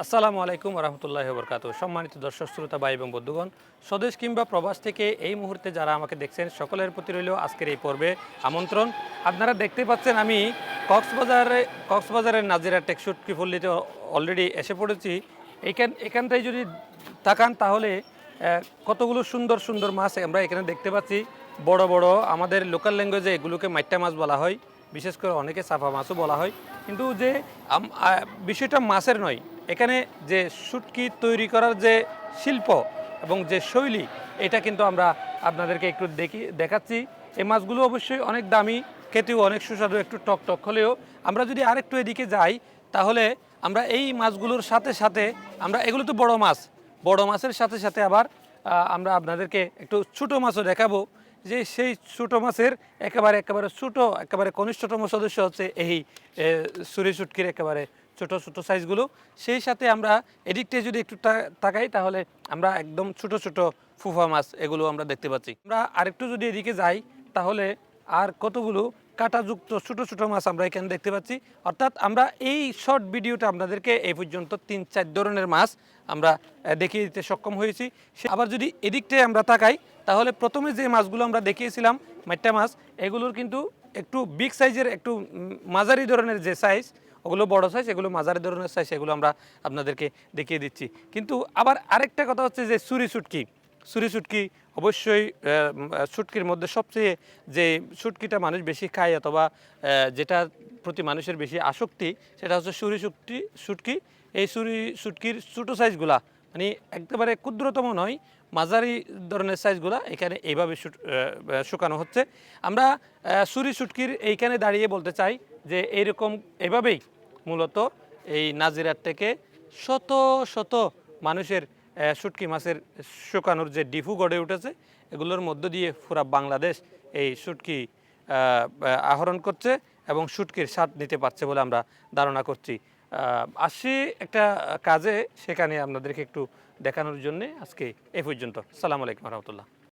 আসসালামু আলাইকুম রহমতুল্লাহি বরকাত। সম্মানিত দর্শক শ্রোতা ভাই এবং বন্ধুগণ, স্বদেশ কিংবা প্রবাস থেকে এই মুহূর্তে যারা আমাকে দেখছেন সকলের প্রতি রইল আজকের এই পর্বে আমন্ত্রণ। আপনারা দেখতে পাচ্ছেন আমি কক্সবাজারের নাজিরা টেকশুটকি পল্লীতে অলরেডি এসে পড়েছি। এখানটায় যদি তাকান তাহলে কতগুলো সুন্দর সুন্দর মাছ আমরা এখানে দেখতে পাচ্ছি। বড় বড় আমাদের লোকাল ল্যাঙ্গুয়েজে এগুলোকে মাইট্টা মাছ বলা হয়, বিশেষ করে অনেকে চাপা মাছও বলা হয়। কিন্তু যে বিষয়টা মাছের নয়, এখানে যে শুটকি তৈরি করার যে শিল্প এবং যে শৈলী, এটা কিন্তু আমরা আপনাদেরকে একটু দেখাচ্ছি। এই মাছগুলো অবশ্যই অনেক দামি, খেতেও অনেক সুস্বাদু, একটু টক টক হলেও আমরা যদি আরেকটু এদিকে যাই তাহলে আমরা এই মাছগুলোর সাথে সাথে আমরা এগুলো তো বড় মাছের সাথে সাথে আবার আমরা আপনাদেরকে একটু ছোটো মাছও দেখাবো। যে সেই ছোটো মাছের একেবারে একেবারে কনিষ্ঠতম সদস্য হচ্ছে এই সুরি শুটকির একেবারে ছোট ছোট সাইজগুলো। সেই সাথে আমরা এদিকটা যদি একটু তাকাই তাহলে আমরা একদম ছোট ছোট ফুফা মাছ এগুলো আমরা দেখতে পাচ্ছি। আমরা আরেকটু যদি এদিকে যাই তাহলে আর কতগুলো কাঁটাযুক্ত ছোট ছোট মাছ আমরা এখানে দেখতে পাচ্ছি। অর্থাৎ আমরা এই শর্ট ভিডিওটা আপনাদেরকে এই পর্যন্ত 3-4 ধরনের মাছ আমরা দেখিয়ে দিতে সক্ষম হয়েছি। আবার যদি এদিকটায় আমরা তাকাই তাহলে প্রথমে যে মাছগুলো আমরা দেখিয়েছিলাম মাইট্টা মাছ, এগুলোর কিন্তু একটু বিগ সাইজের, একটু মাঝারি ধরনের যে সাইজ, ওগুলো বড় সাইজ, এগুলো মাঝারি ধরনের সাইজ, এগুলো আমরা আপনাদেরকে দেখিয়ে দিচ্ছি। কিন্তু আবার আরেকটা কথা হচ্ছে যে সুরি শুটকি অবশ্যই শুটকির মধ্যে সবচেয়ে যে শুটকিটা মানুষ বেশি খায় অথবা যেটা প্রতি মানুষের বেশি আসক্তি, সেটা হচ্ছে শুটকি। এই শুটকির ছোটো সাইজগুলা মানে একেবারে ক্ষুদ্রতম নয়, মাঝারি ধরনের সাইজগুলা এখানে এইভাবে শুকানো হচ্ছে। আমরা সুরি শুটকির এইখানে দাঁড়িয়ে বলতে চাই যে এভাবেই মূলত এই নাজিরার থেকে শত শত মানুষের শুটকি মাছের শুকানোর যে ডিপু গড়ে উঠেছে, এগুলোর মধ্য দিয়ে পুরা বাংলাদেশ এই শুটকি আহরণ করছে এবং শুটকির স্বাদ নিতে পারছে বলে আমরা ধারণা করছি। আসছি একটা কাজে, সেখানে আপনাদেরকে একটু দেখানোর জন্যে আজকে এই পর্যন্ত। আসসালামু আলাইকুম রহমতুল্লাহ।